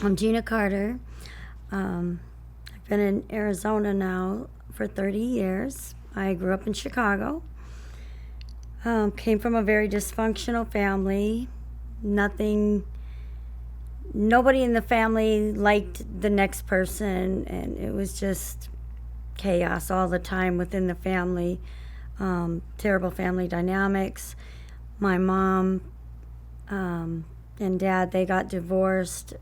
I'm Gina Carter. I've been in Arizona now for 30 years. I grew up in Chicago. Came from a very dysfunctional family. Nothing, nobody in the family liked the next person, and it was just chaos all the time within the family. Terrible family dynamics. My mom and dad, they got divorced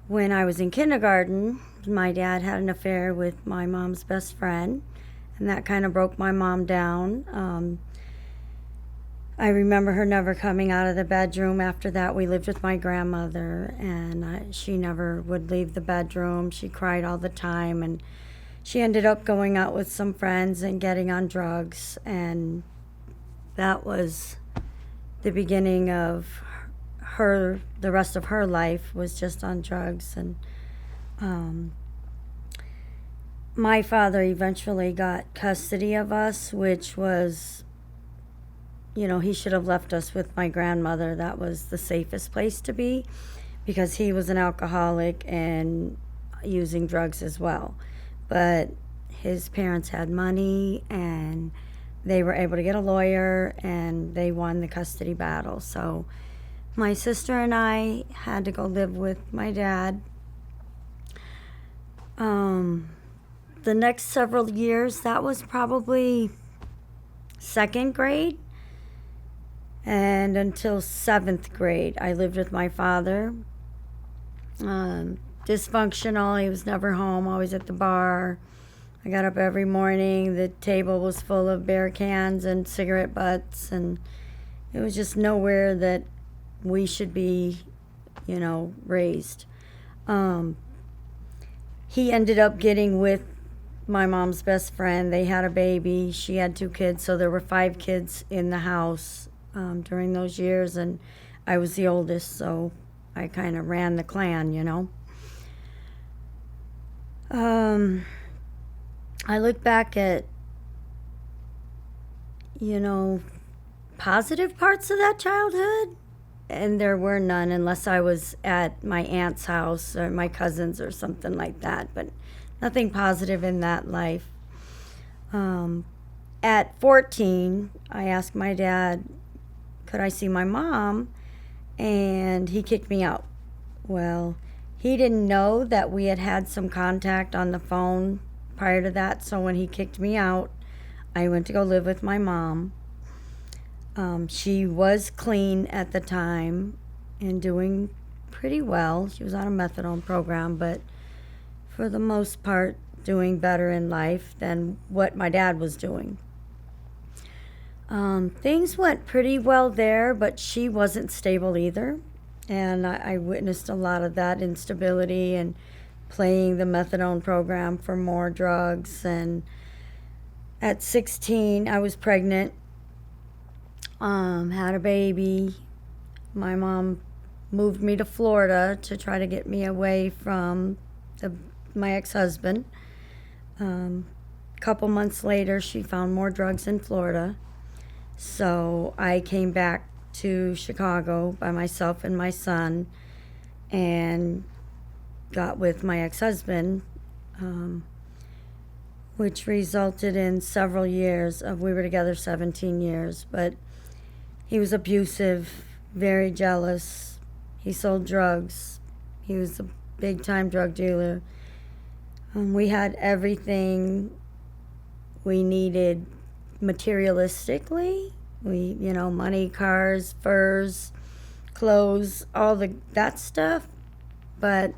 when I was in kindergarten. My dad had an affair with my mom's best friend, and that kind of broke my mom down. I remember her never coming out of the bedroom. After that, we lived with my grandmother, and she never would leave the bedroom. She cried all the time, and she ended up going out with some friends and getting on drugs, and that was the beginning of her. The rest of her life was just on drugs. And my father eventually got custody of us, which was, he should have left us with my grandmother. That was the safest place to be, because he was an alcoholic and using drugs as well. But his parents had money, and they were able to get a lawyer, and they won the custody battle. So my sister and I had to go live with my dad. The next several years, that was probably second grade, and until seventh grade, I lived with my father. Dysfunctional. He was never home, always at the bar. I got up every morning. The table was full of beer cans and cigarette butts, and it was just nowhere that we should be, raised. He ended up getting with my mom's best friend. They had a baby. She had 2 kids, so there were 5 kids in the house during those years, and I was the oldest, so I kind of ran the clan. I look back at, positive parts of that childhood, and there were none unless I was at my aunt's house or my cousin's or something like that, but nothing positive in that life. At 14, I asked my dad, could I see my mom? And he kicked me out. Well, he didn't know that we had had some contact on the phone prior to that, so when he kicked me out, I went to go live with my mom. She was clean at the time and doing pretty well. She was on a methadone program, but for the most part, doing better in life than what my dad was doing. Things went pretty well there, but she wasn't stable either. And I witnessed a lot of that instability and playing the methadone program for more drugs. And at 16, I was pregnant, had a baby. My mom moved me to Florida to try to get me away from my ex-husband. Couple months later, she found more drugs in Florida. So I came back to Chicago by myself and my son and got with my ex-husband, which resulted in several years of, we were together 17 years, but he was abusive, very jealous. He sold drugs. He was a big-time drug dealer. We had everything we needed materialistically. Money, cars, furs, clothes, all that stuff, but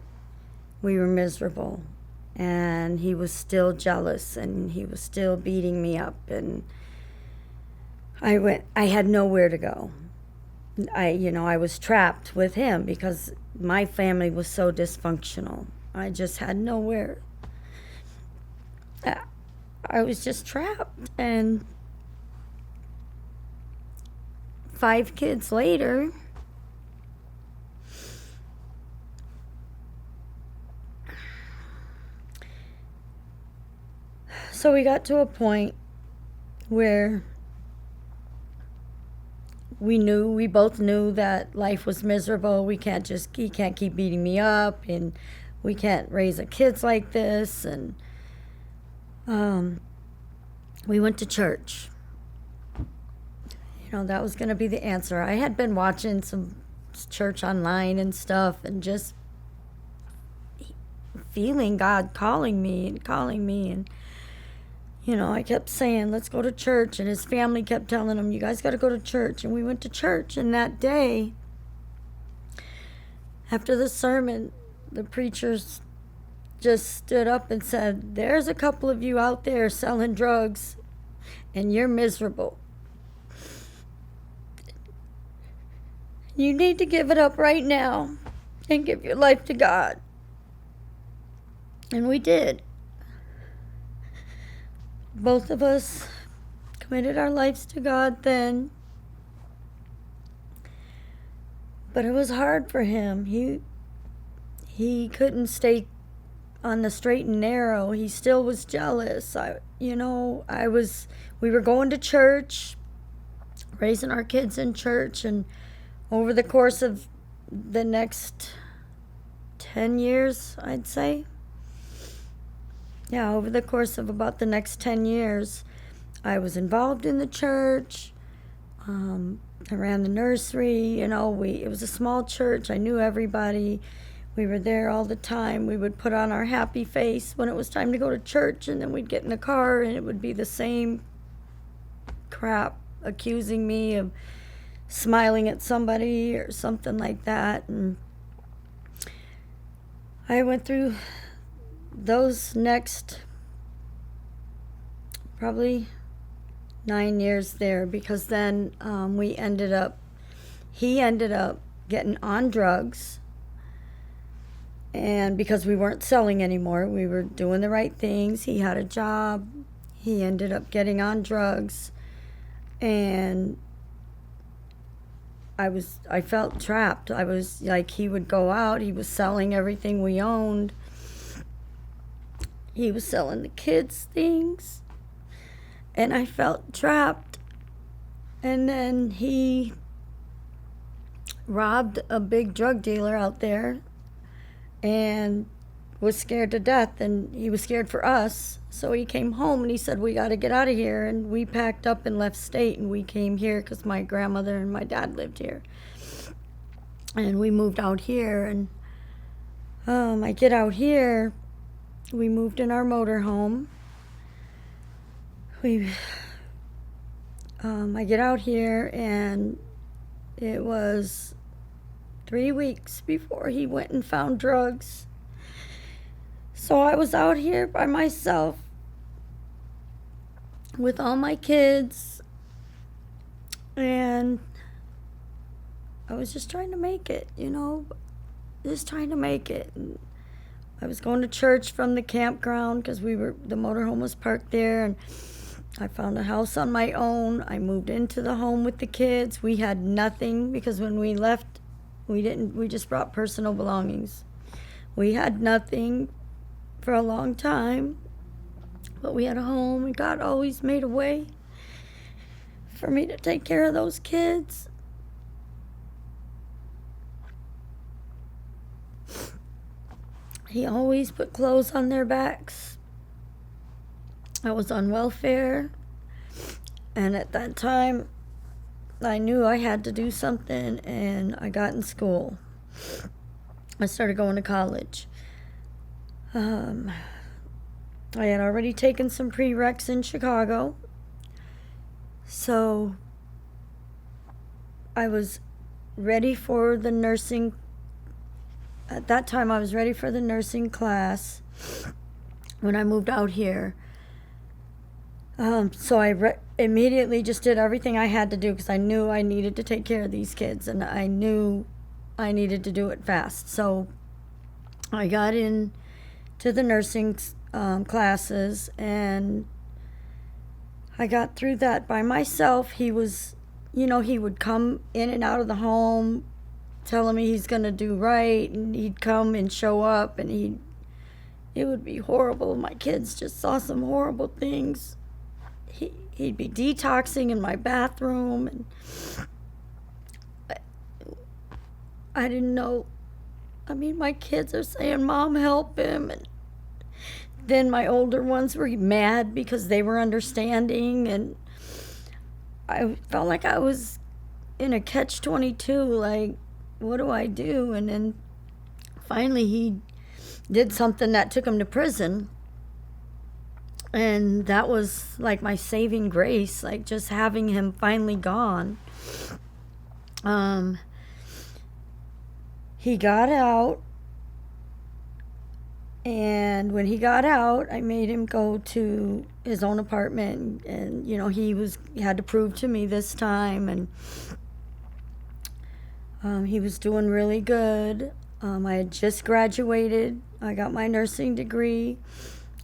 we were miserable. And he was still jealous, and he was still beating me up, and I had nowhere to go. I was trapped with him because my family was so dysfunctional. I just had nowhere. I was just trapped, and 5 kids later, so we got to a point where we both knew that life was miserable. He can't keep beating me up, and we can't raise a kids like this. And we went to church. That was going to be the answer. I had been watching some church online and stuff, and just feeling God calling me and calling me. And I kept saying, let's go to church. And his family kept telling him, you guys got to go to church. And we went to church. And that day, after the sermon, the preachers just stood up and said, there's a couple of you out there selling drugs, and you're miserable. You need to give it up right now and give your life to God. And we did. Both of us committed our lives to God then. But it was hard for him. He couldn't stay on the straight and narrow. He still was jealous. We were going to church, raising our kids in church, and over the course of the next 10 years, I'd say. Yeah, over the course of about the next 10 years, I was involved in the church. I ran the nursery. It was a small church. I knew everybody. We were there all the time. We would put on our happy face when it was time to go to church, and then we'd get in the car, and it would be the same crap accusing me of smiling at somebody or something like that. And I went through those next probably 9 years there, because then he ended up getting on drugs. And because we weren't selling anymore, we were doing the right things. He had a job. He ended up getting on drugs, and I felt trapped. I was like, he would go out, he was selling everything we owned. He was selling the kids things, and I felt trapped. And then he robbed a big drug dealer out there and was scared to death, and he was scared for us. So he came home and he said, we got to get out of here. And we packed up and left state, and we came here because my grandmother and my dad lived here. And we moved out here, and I get out here. We moved in our motorhome. I get out here, and it was 3 weeks before he went and found drugs. So I was out here by myself with all my kids, and I was just trying to make it, just trying to make it. And I was going to church from the campground because the motorhome was parked there, and I found a house on my own. I moved into the home with the kids. We had nothing because when we left, we just brought personal belongings. We had nothing for a long time, but we had a home, and God always made a way for me to take care of those kids. He always put clothes on their backs. I was on welfare, and at that time, I knew I had to do something, and I got in school. I started going to college. I had already taken some prereqs in Chicago, so I was ready for the nursing. At that time, I was ready for the nursing class when I moved out here. So I immediately just did everything I had to do because I knew I needed to take care of these kids, and I knew I needed to do it fast. So I got in to the nursing classes, and I got through that by myself. He was, he would come in and out of the home telling me he's going to do right, and he'd come and show up, and it would be horrible. My kids just saw some horrible things. He'd be detoxing in my bathroom, and I didn't know. I mean, my kids are saying, Mom, help him. And then my older ones were mad because they were understanding. And I felt like I was in a catch-22, like, what do I do? And then finally he did something that took him to prison. And that was like my saving grace, like just having him finally gone. He got out, and when he got out, I made him go to his own apartment, and you know, he had to prove to me this time, and he was doing really good. I had just graduated. I got my nursing degree.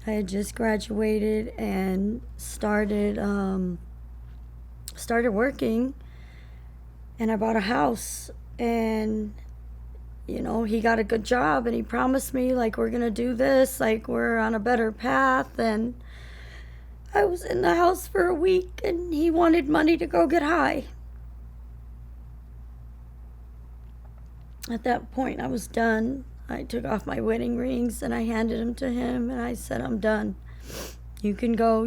I had just graduated and started working, and I bought a house. And you know, he got a good job, and he promised me, like, we're gonna do this, like, we're on a better path. And I was in the house for a week, and he wanted money to go get high. At that point, I was done. I took off my wedding rings and I handed them to him, and I said, I'm done. You can go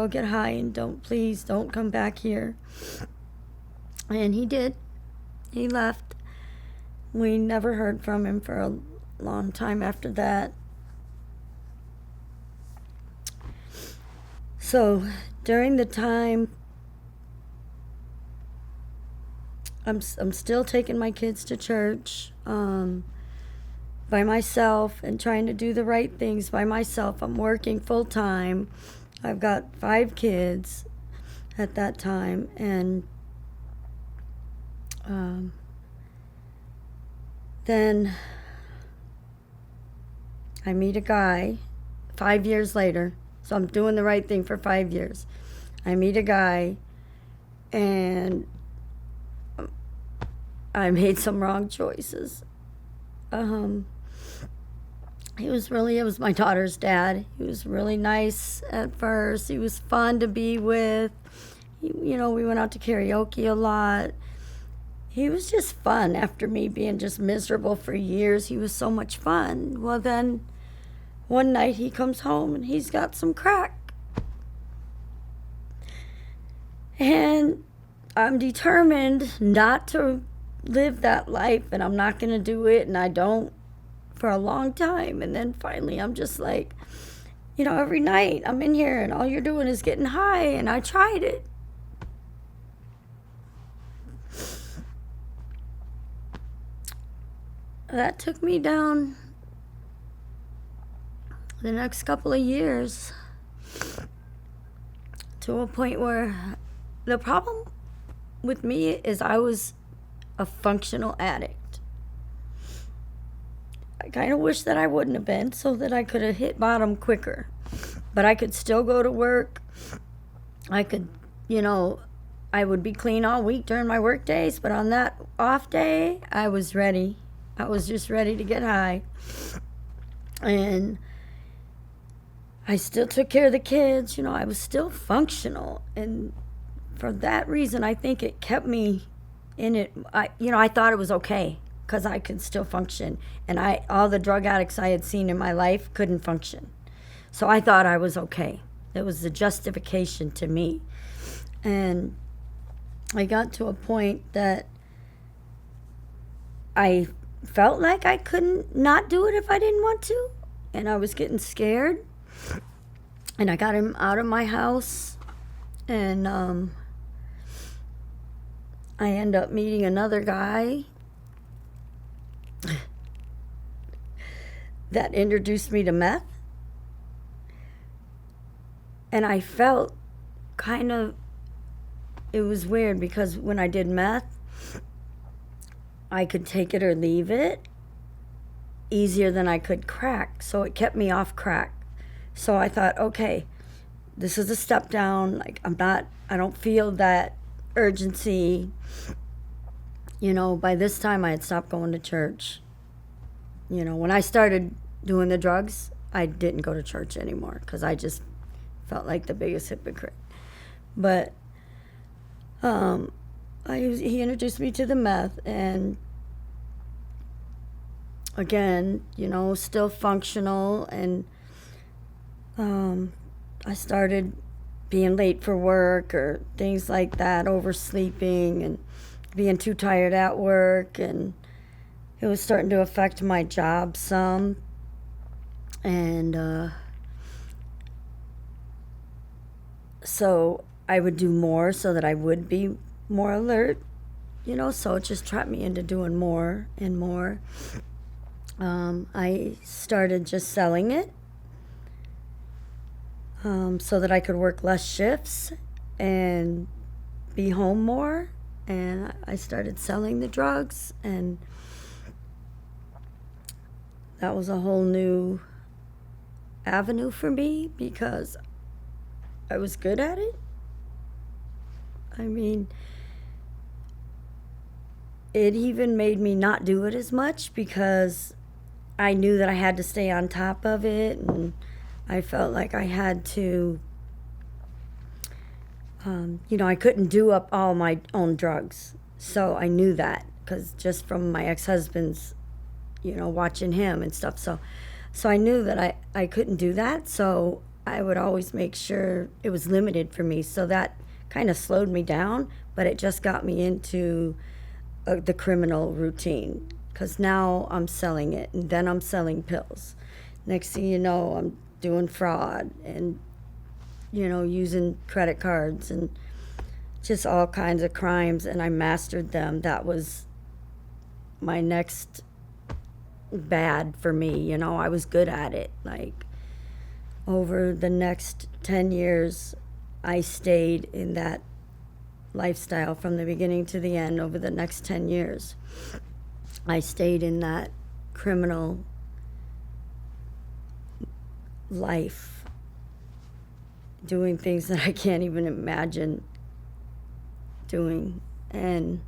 get high, and please don't come back here. And he did. He left. We never heard from him for a long time after that. So during the time, I'm still taking my kids to church by myself and trying to do the right things by myself. I'm working full time. I've got 5 kids at that time, and then I meet a guy 5 years later. So I'm doing the right thing for 5 years. I meet a guy, and I made some wrong choices. It was my daughter's dad. He was really nice at first. He was fun to be with. We went out to karaoke a lot. He was just fun after me being just miserable for years. He was so much fun. Well, then one night he comes home and he's got some crack. And I'm determined not to live that life, and I'm not going to do it, and I don't for a long time. And then finally I'm just like, every night I'm in here and all you're doing is getting high, and I tried it. That took me down the next couple of years to a point where the problem with me is I was a functional addict. I kind of wish that I wouldn't have been, so that I could have hit bottom quicker. But I could still go to work. I could, I would be clean all week during my work days, but on that off day, I was ready. I was just ready to get high. And I still took care of the kids. I was still functional. And for that reason, I think it kept me in it. I thought it was okay because I could still function. And all the drug addicts I had seen in my life couldn't function. So I thought I was okay. It was the justification to me. And I got to a point that I felt like I couldn't not do it if I didn't want to. And I was getting scared. And I got him out of my house. And I end up meeting another guy that introduced me to meth. And I felt it was weird because when I did meth, I could take it or leave it easier than I could crack. So it kept me off crack. So I thought, okay, this is a step down. Like, I don't feel that urgency. By this time I had stopped going to church. When I started doing the drugs, I didn't go to church anymore because I just felt like the biggest hypocrite. But he introduced me to the meth, and again, still functional, and I started being late for work or things like that, oversleeping and being too tired at work, and it was starting to affect my job some. And so I would do more so that I would be more alert, so it just trapped me into doing more and more. I started just selling it so that I could work less shifts and be home more. And I started selling the drugs, and that was a whole new avenue for me because I was good at it. I mean, it even made me not do it as much because I knew that I had to stay on top of it, and I felt like I had to, I couldn't do up all my own drugs. So I knew that because just from my ex-husband's, watching him and stuff. So I knew that I couldn't do that. So I would always make sure it was limited for me. So that kind of slowed me down, but it just got me into the criminal routine, because now I'm selling it, and then I'm selling pills. Next thing you know, I'm doing fraud and, using credit cards and just all kinds of crimes, and I mastered them. That was my next bad for me. I was good at it. Like, over the next 10 years, I stayed in that lifestyle from the beginning to the end. Over the next 10 years, I stayed in that criminal life, doing things that I can't even imagine doing. And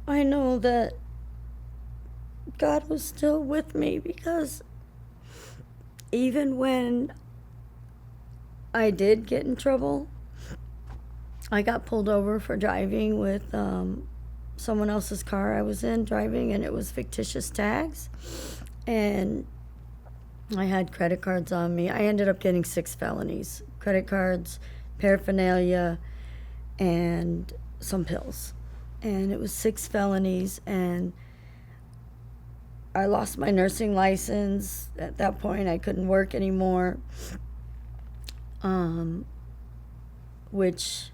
I know that God was still with me, because even when I did get in trouble, I got pulled over for driving with someone else's car I was in driving, and it was fictitious tags. And I had credit cards on me. I ended up getting 6 felonies: credit cards, paraphernalia, and some pills. And it was 6 felonies, and I lost my nursing license. At that point, I couldn't work anymore, which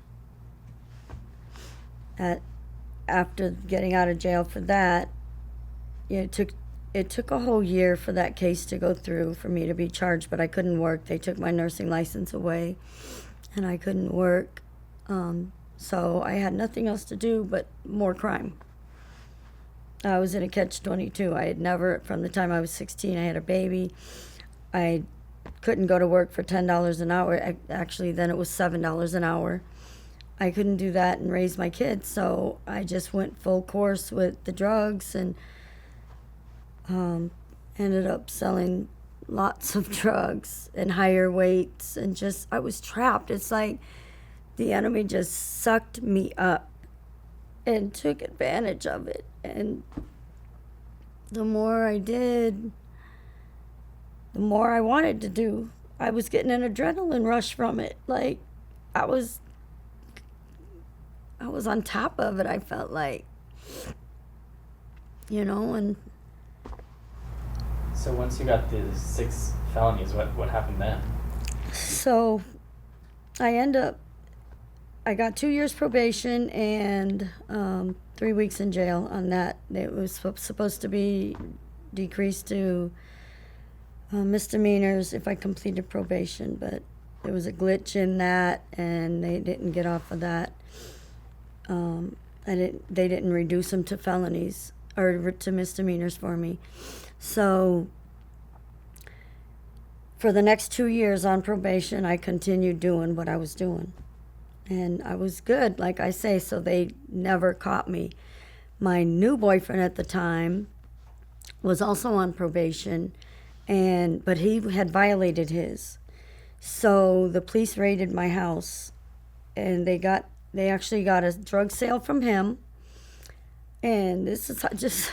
after getting out of jail for that, it took a whole year for that case to go through for me to be charged, but I couldn't work. They took my nursing license away, and I couldn't work. So I had nothing else to do but more crime. I was in a catch-22. I had never, from the time I was 16, I had a baby. I couldn't go to work for $10 an hour. Actually, then it was $7 an hour. I couldn't do that and raise my kids, so I just went full course with the drugs, and ended up selling lots of drugs and higher weights, and just, I was trapped. It's like the enemy just sucked me up and took advantage of it. And the more I did, the more I wanted to do. I was getting an adrenaline rush from it. Like, I was on top of it, I felt like, and So once you got the 6 felonies, what happened then? so I got 2 years probation and 3 weeks in jail on that. It was supposed to be decreased to misdemeanors if I completed probation, but there was a glitch in that, and they didn't get off of that. They didn't reduce them to felonies or to misdemeanors for me. So for the next 2 years on probation, I continued doing what I was doing. And I was good, like I say, so they never caught me. My new boyfriend at the time was also on probation, but he had violated his. So the police raided my house, and they actually got a drug sale from him. And this is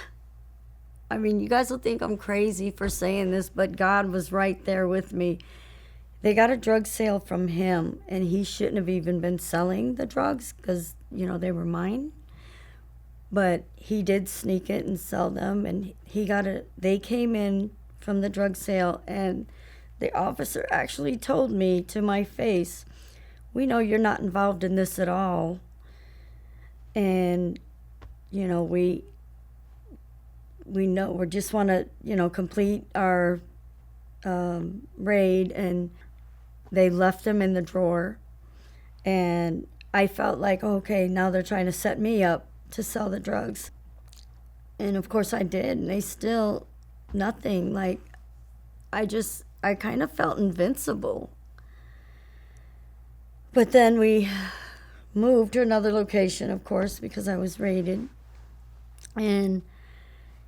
I mean, you guys will think I'm crazy for saying this, but God was right there with me. They got a drug sale from him, and he shouldn't have even been selling the drugs because, they were mine. But he did sneak it and sell them, and they came in from the drug sale, and the officer actually told me to my face, "We know you're not involved in this at all. And, we know we just want to, complete our raid." And they left them in the drawer. And I felt like, okay, now they're trying to set me up to sell the drugs. And of course I did. And they still, nothing. Like, I kind of felt invincible. But then we moved to another location, of course, because I was raided. And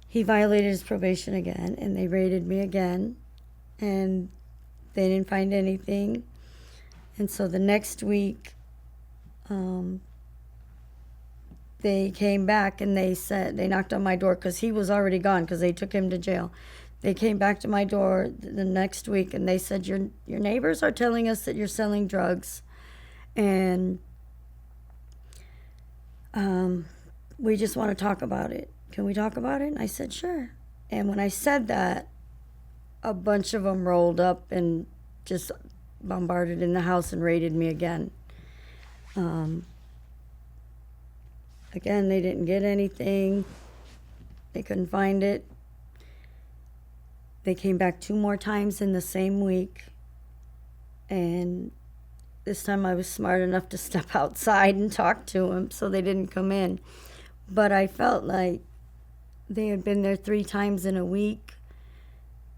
he violated his probation again, and they raided me again. And they didn't find anything. And so the next week, they came back and they knocked on my door because he was already gone because they took him to jail. They came back to my door the next week and they said, your neighbors are telling us that you're selling drugs. And we just want to talk about it. Can we talk about it? And I said, sure. And when I said that, a bunch of them rolled up and just bombarded in the house and raided me again. Again, they didn't get anything. They couldn't find it. They came back 2 more times in the same week. And this time I was smart enough to step outside and talk to them, so they didn't come in. But I felt like they had been there 3 times in a week.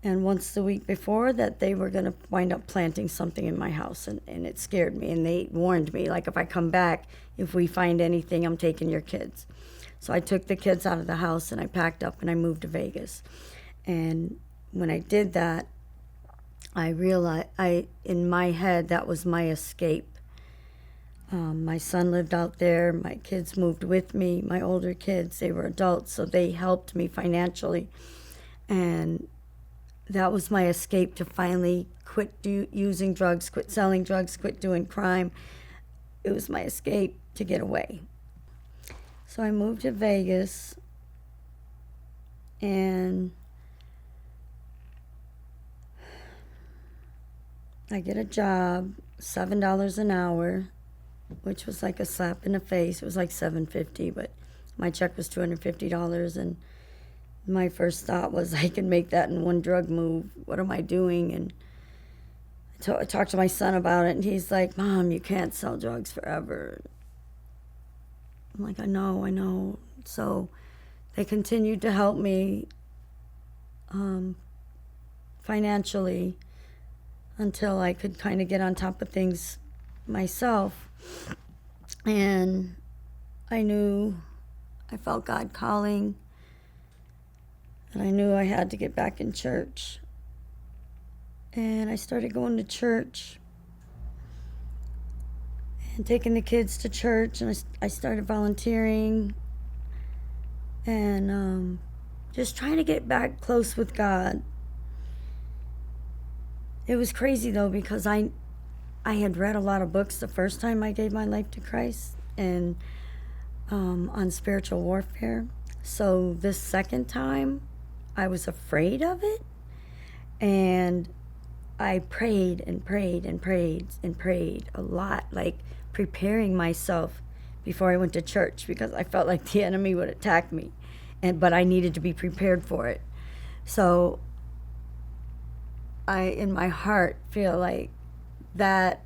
And once the week before that, they were going to wind up planting something in my house. And it scared me. And they warned me, like, if I come back, if we find anything, I'm taking your kids. So I took the kids out of the house and I packed up and I moved to Vegas. And when I did that, I realized, in my head, that was my escape. My son lived out there. My kids moved with me. My older kids, they were adults, so they helped me financially. And that was my escape to finally quit using drugs, quit selling drugs, quit doing crime. It was my escape to get away. So I moved to Vegas, and I get a job, $7 an hour, which was like a slap in the face. It was like $7.50, but my check was $250, and my first thought was, I can make that in one drug move. What am I doing? And I talked to my son about it, and he's like, Mom, you can't sell drugs forever. I'm like, I know. So they continued to help me financially until I could kind of get on top of things myself. And I felt God calling. And I knew I had to get back in church. And I started going to church and taking the kids to church. And I started volunteering and just trying to get back close with God. It was crazy, though, because I had read a lot of books the first time I gave my life to Christ and on spiritual warfare. So this second time, I was afraid of it, and I prayed and prayed and prayed and prayed a lot, like preparing myself before I went to church because I felt like the enemy would attack me, but I needed to be prepared for it. So I, in my heart, feel like that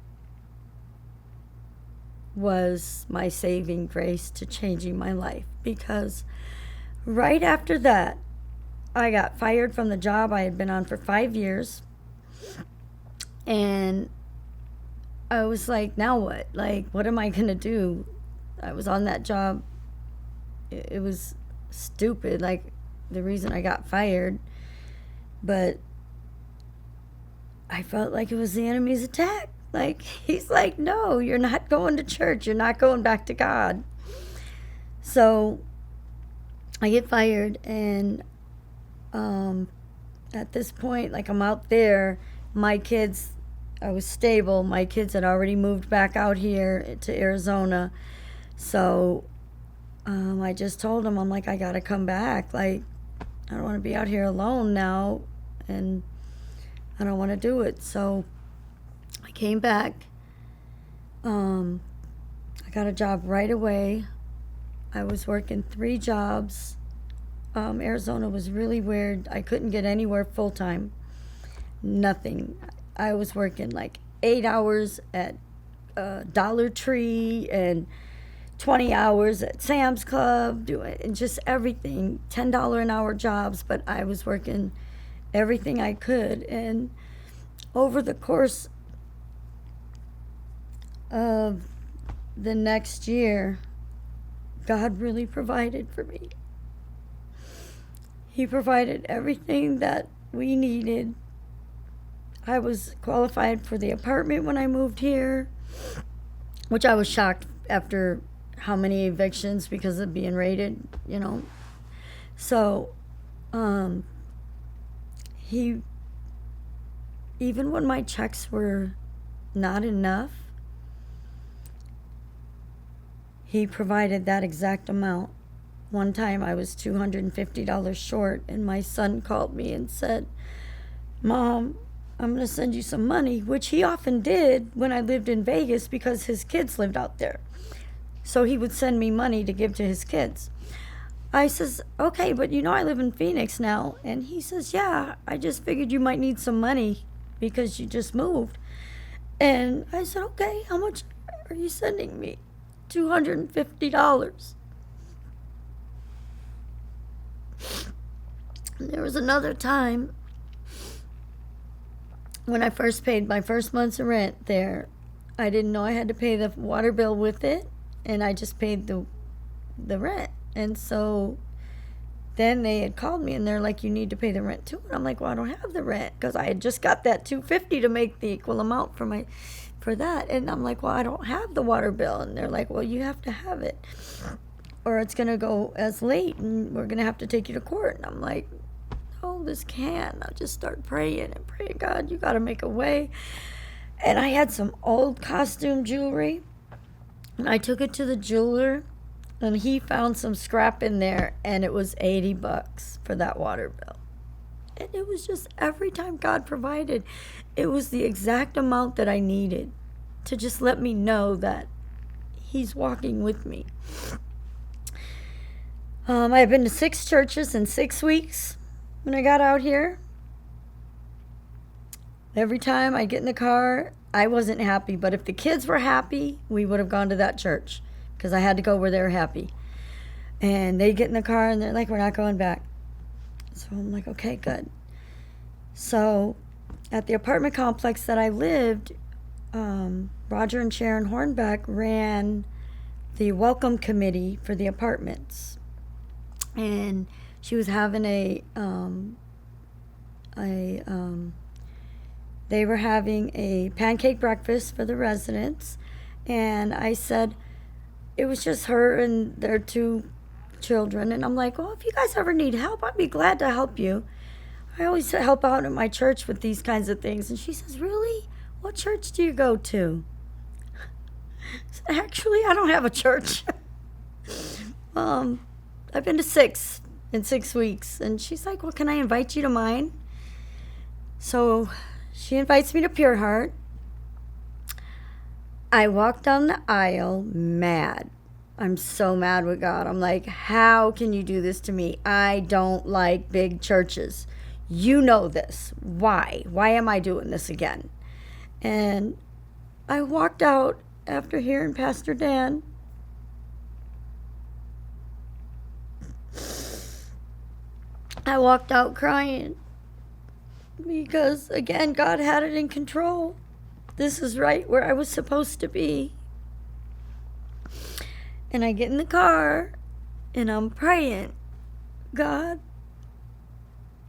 was my saving grace to changing my life, because right after that, I got fired from the job I had been on for 5 years. And I was like, now what? Like, what am I going to do? I was on that job. It was stupid, like the reason I got fired. But I felt like it was the enemy's attack. Like, he's like, no, you're not going to church. You're not going back to God. So I get fired, and At this point, like, I'm out there, my kids, I was stable. My kids had already moved back out here to Arizona. So I just told them, I'm like, I got to come back. Like, I don't want to be out here alone now, and I don't want to do it. So I came back. I got a job right away. I was working 3 jobs. Arizona was really weird. I couldn't get anywhere full time. Nothing. I was working like 8 hours at Dollar Tree and 20 hours at Sam's Club, doing and just everything, $10 an hour jobs, but I was working everything I could. And over the course of the next year, God really provided for me. He provided everything that we needed. I was qualified for the apartment when I moved here, which I was shocked after how many evictions because of being raided, you know. So, he, even when my checks were not enough, he provided that exact amount. One time I was $250 short, and my son called me and said, Mom, I'm going to send you some money, which he often did when I lived in Vegas because his kids lived out there. So he would send me money to give to his kids. I says, okay, but you know I live in Phoenix now. And he says, yeah, I just figured you might need some money because you just moved. And I said, okay, how much are you sending me? $250. And there was another time when I first paid my first month's rent there. I didn't know I had to pay the water bill with it, and I just paid the rent. And so then they had called me, and they're like, you need to pay the rent too. And I'm like, well, I don't have the rent because I had just got that $250 to make the equal amount for that. And I'm like, well, I don't have the water bill. And they're like, well, you have to have it, or it's going to go as late, and we're going to have to take you to court. And I'm like, oh, this can't. I just start praying and praying, God, you got to make a way. And I had some old costume jewelry, and I took it to the jeweler, and he found some scrap in there, and it was $80 for that water bill. And it was just every time God provided, it was the exact amount that I needed to just let me know that he's walking with me. I've been to 6 churches in 6 weeks when I got out here. Every time I get in the car, I wasn't happy. But if the kids were happy, we would have gone to that church because I had to go where they were happy. And they get in the car and they're like, we're not going back. So I'm like, okay, good. So at the apartment complex that I lived, Roger and Sharon Hornbeck ran the welcome committee for the apartments. And she was having they were having a pancake breakfast for the residents. And I said, it was just her and their 2 children. And I'm like, well, if you guys ever need help, I'd be glad to help you. I always help out at my church with these kinds of things. And she says, really? What church do you go to? I said, actually, I don't have a church. I've been to 6 in 6 weeks. And she's like, well, can I invite you to mine? So she invites me to Pure Heart. I walked down the aisle mad. I'm so mad with God. I'm like, how can you do this to me? I don't like big churches. You know this. Why? Why am I doing this again? And I walked out after hearing Pastor Dan. I walked out crying because, again, God had it in control. This is right where I was supposed to be. And I get in the car and I'm praying, God,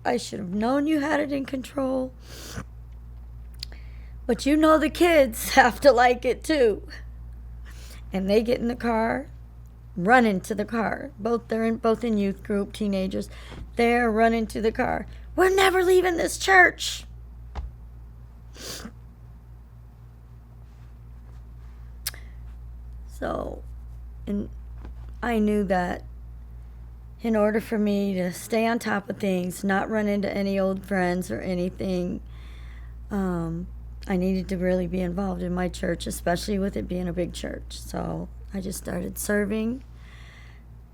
I should have known you had it in control. But you know the kids have to like it too. And they get in the car. running to the car. Both in youth group, teenagers. They're running to the car. We're never leaving this church. So, and I knew that in order for me to stay on top of things, not run into any old friends or anything, I needed to really be involved in my church, especially with it being a big church. So I just started serving.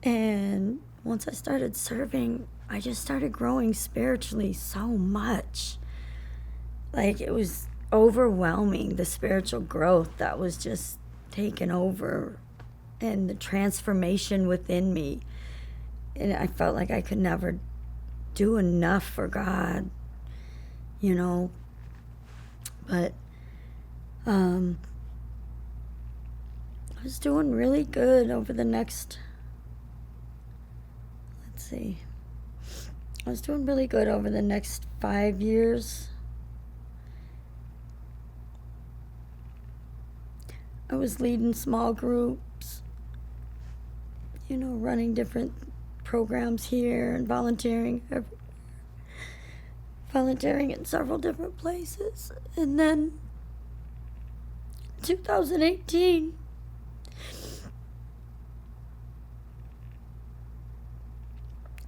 And once I started serving, I just started growing spiritually so much. Like, it was overwhelming, the spiritual growth that was just taken over and the transformation within me. And I felt like I could never do enough for God, But I was doing really good over the next, I was doing really good over the next 5 years. I was leading small groups, running different programs here and volunteering in several different places. And then 2018,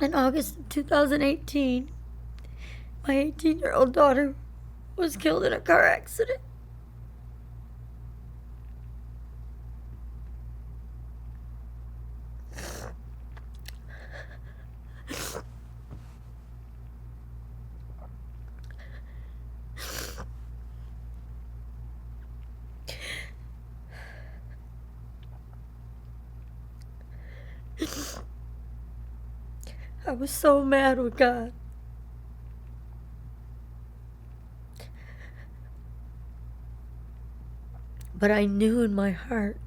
in August of 2018, my 18-year-old daughter was killed in a car accident. I was so mad with God. But I knew in my heart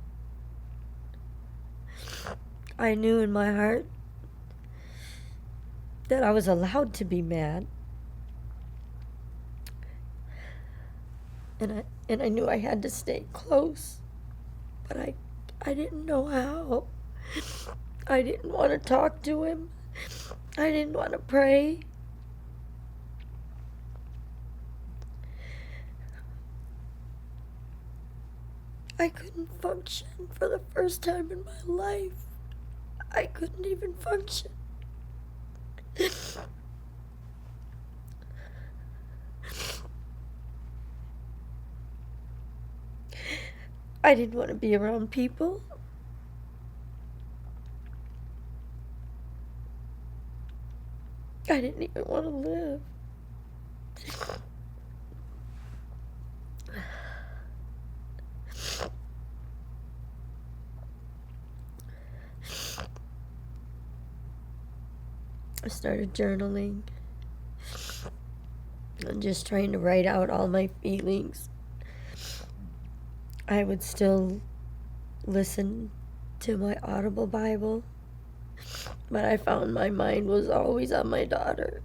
that I was allowed to be mad. And I knew I had to stay close. But I didn't know how. I didn't want to talk to him. I didn't want to pray. I couldn't function for the first time in my life. I couldn't even function. I didn't want to be around people. I didn't even want to live. I started journaling and just trying to write out all my feelings. I would still listen to my Audible Bible, but I found my mind was always on my daughter.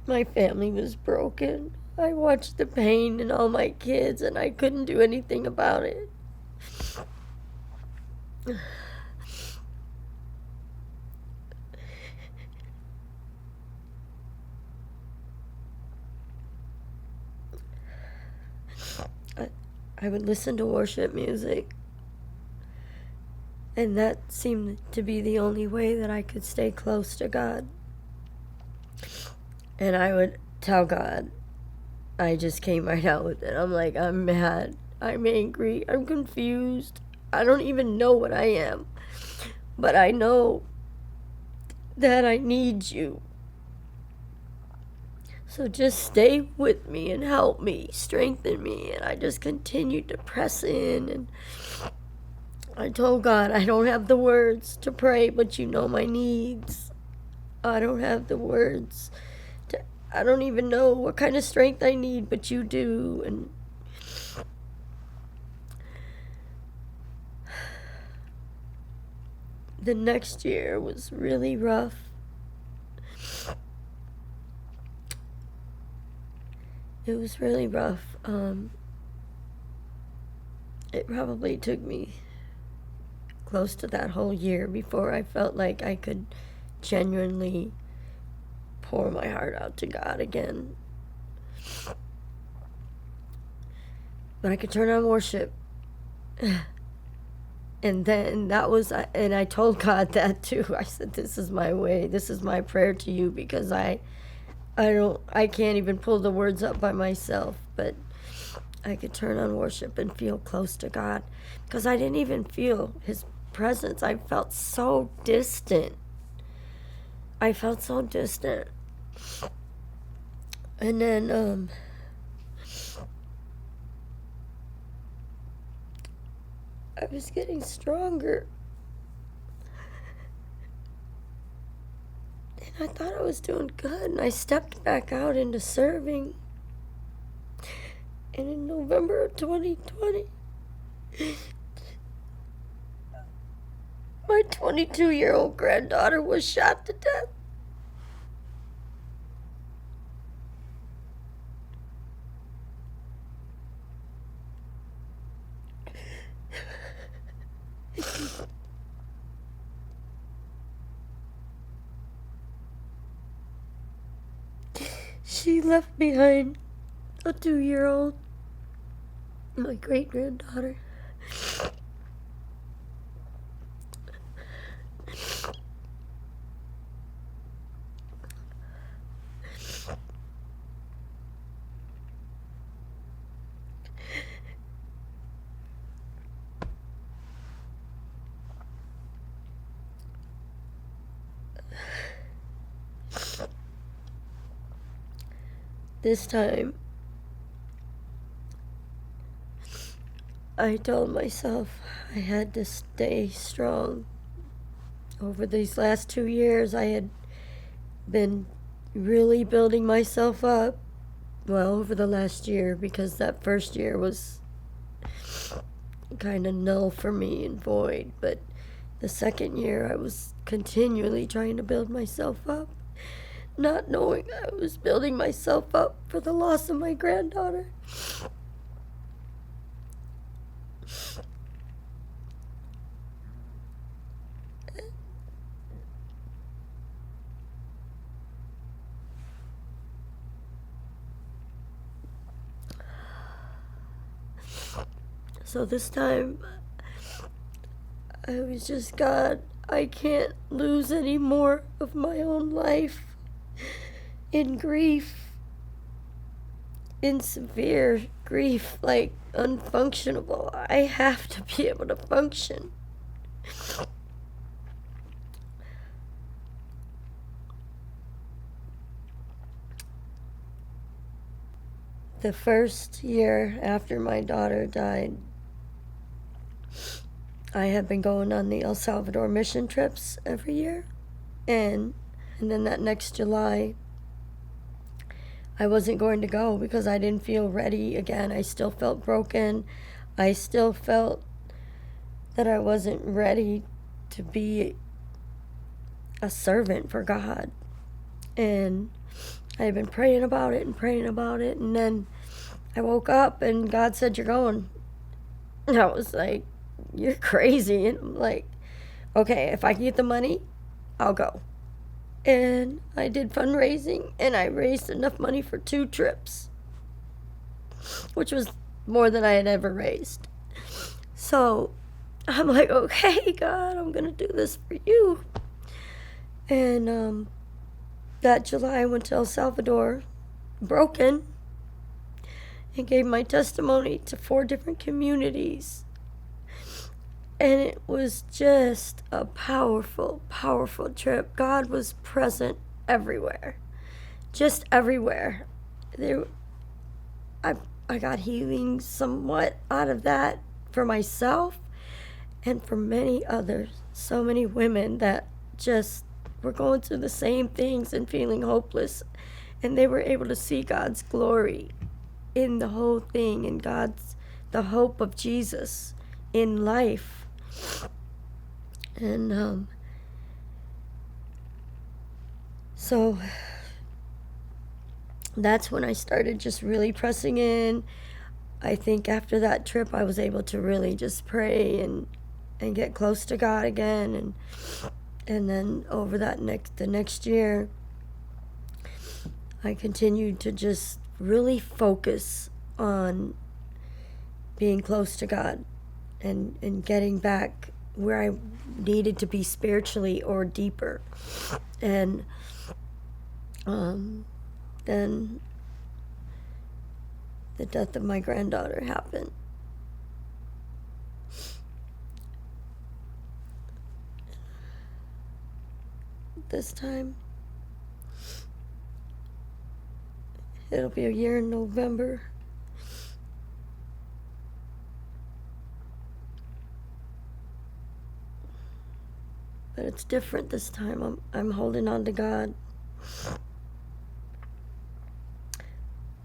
My family was broken. I watched the pain in all my kids, and I couldn't do anything about it. I would listen to worship music, and that seemed to be the only way that I could stay close to God. And I would tell God, I just came right out with it. I'm like, I'm mad, I'm angry, I'm confused. I don't even know what I am, but I know that I need you. So just stay with me and help me, strengthen me. And I just continued to press in. And I told God, I don't have the words to pray, but you know my needs. I don't have the words I don't even know what kind of strength I need, but you do. And the next year was really rough. It was really rough. It probably took me close to that whole year before I felt like I could genuinely pour my heart out to God again. But I could turn on worship. And then and I told God that too. I said, this is my way. This is my prayer to you, because I can't even pull the words up by myself, but I could turn on worship and feel close to God, because I didn't even feel his presence. I felt so distant. And then I was getting stronger. And I thought I was doing good, and I stepped back out into serving. And in November of 2020, my 22-year-old granddaughter was shot to death. She left behind a 2-year-old, my great-granddaughter. This time, I told myself I had to stay strong. Over these last 2 years, I had been really building myself up. Well, over the last year, because that first year was kind of null for me and void. But the second year, I was continually trying to build myself up, not knowing I was building myself up for the loss of my granddaughter. So this time, I was just, God, I can't lose any more of my own life in grief, in severe grief, like unfunctionable. I have to be able to function. The first year after my daughter died, I had been going on the El Salvador mission trips every year. And then that next July, I wasn't going to go because I didn't feel ready again. I still felt broken. I still felt that I wasn't ready to be a servant for God. And I had been praying about it. And then I woke up and God said, you're going. And I was like, you're crazy. And I'm like, okay, if I can get the money, I'll go. And I did fundraising, and I raised enough money for 2 trips, which was more than I had ever raised. So I'm like, okay, God, I'm going to do this for you. And that July, I went to El Salvador, broken, and gave my testimony to 4 different communities. And it was just a powerful, powerful trip. God was present everywhere. Just everywhere. I got healing somewhat out of that for myself and for many others. So many women that just were going through the same things and feeling hopeless. And they were able to see God's glory in the whole thing, and the hope of Jesus in life. And so that's when I started just really pressing in. I think after that trip, I was able to really just pray and get close to God again. And then over the next year, I continued to just really focus on being close to God and getting back where I needed to be spiritually or deeper. And then the death of my granddaughter happened. This time, it'll be a year in November. But it's different this time. I'm holding on to God.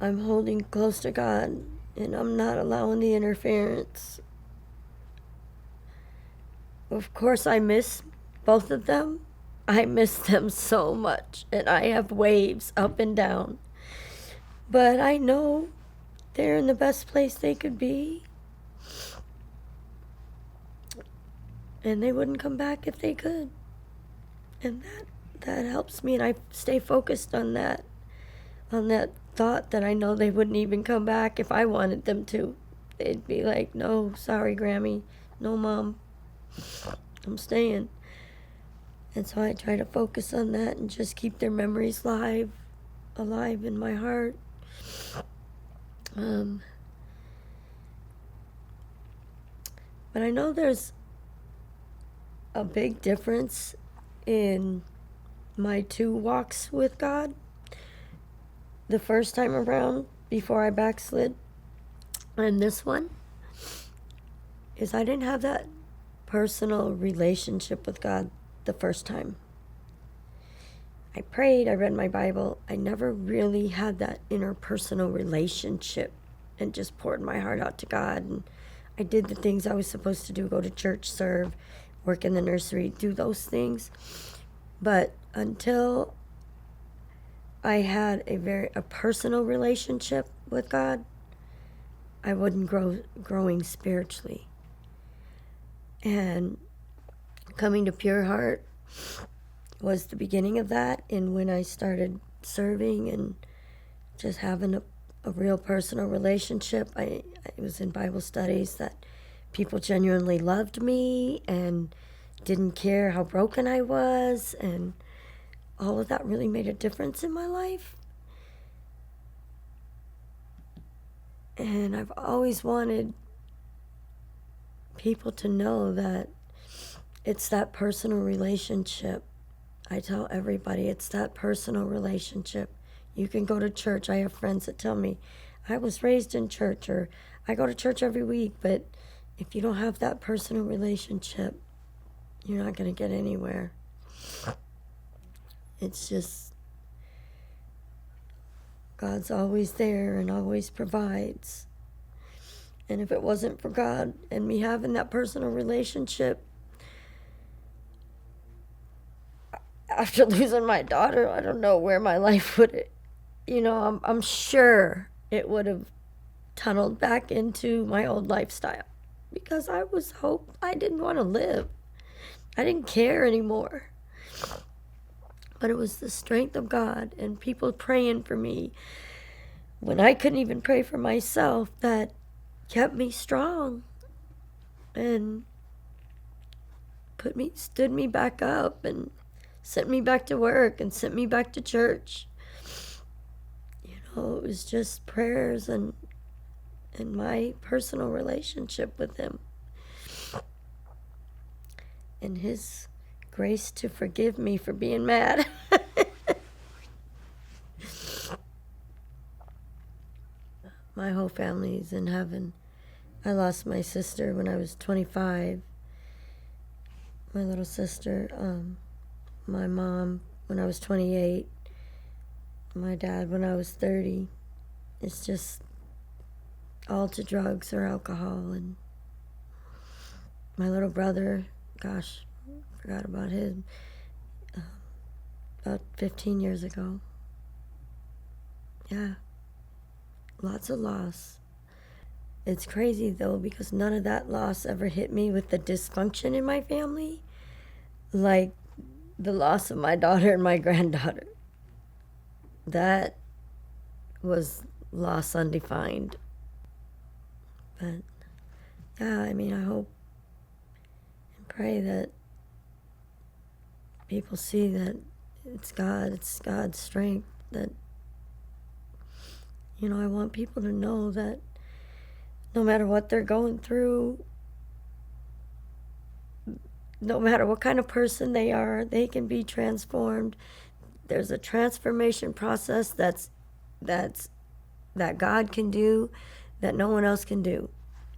I'm holding close to God, and I'm not allowing the interference. Of course, I miss both of them. I miss them so much, and I have waves up and down. But I know they're in the best place they could be, and they wouldn't come back if they could. And that helps me, and I stay focused on that thought that I know they wouldn't even come back if I wanted them to. They'd be like, no, sorry, Grammy, no, Mom, I'm staying. And so I try to focus on that and just keep their memories alive in my heart. But I know there's a big difference in my two walks with God. The first time around, before I backslid, and this one, is I didn't have that personal relationship with God the first time. I prayed, I read my Bible. I never really had that interpersonal relationship and just poured my heart out to God. And I did the things I was supposed to do, go to church, serve, work in the nursery, do those things. But until I had a personal relationship with God, I wasn't growing spiritually. And coming to Pure Heart was the beginning of that. And when I started serving and just having a real personal relationship, I was in Bible studies that people genuinely loved me and didn't care how broken I was, and all of that really made a difference in my life. And I've always wanted people to know that it's that personal relationship. I tell everybody it's that personal relationship. You can go to church. I have friends that tell me, I was raised in church, or I go to church every week, but if you don't have that personal relationship, you're not going to get anywhere. It's just, God's always there and always provides. And if it wasn't for God and me having that personal relationship, after losing my daughter, I don't know where my life would, I'm sure it would have tunneled back into my old lifestyle, because I didn't want to live. I didn't care anymore. But it was the strength of God and people praying for me when I couldn't even pray for myself that kept me strong and stood me back up and sent me back to work and sent me back to church. It was just prayers and my personal relationship with Him. And His grace to forgive me for being mad. My whole family is in heaven. I lost my sister when I was 25. My little sister. My mom when I was 28. My dad when I was 30. It's just all to drugs or alcohol. And my little brother, gosh, forgot about him, about 15 years ago. Yeah, lots of loss. It's crazy though because none of that loss ever hit me with the dysfunction in my family, like the loss of my daughter and my granddaughter. That was loss undefined. But yeah, I mean, I hope and pray that people see that it's God, it's God's strength. That, I want people to know that no matter what they're going through, no matter what kind of person they are, they can be transformed. There's a transformation process that's that God can do that no one else can do.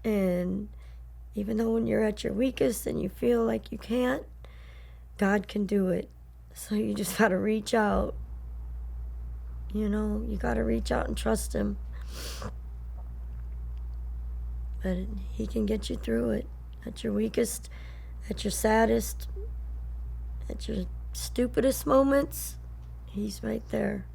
And even though when you're at your weakest and you feel like you can't, God can do it. So you just got to reach out. You got to reach out and trust Him. But He can get you through it. At your weakest, at your saddest, at your stupidest moments, He's right there.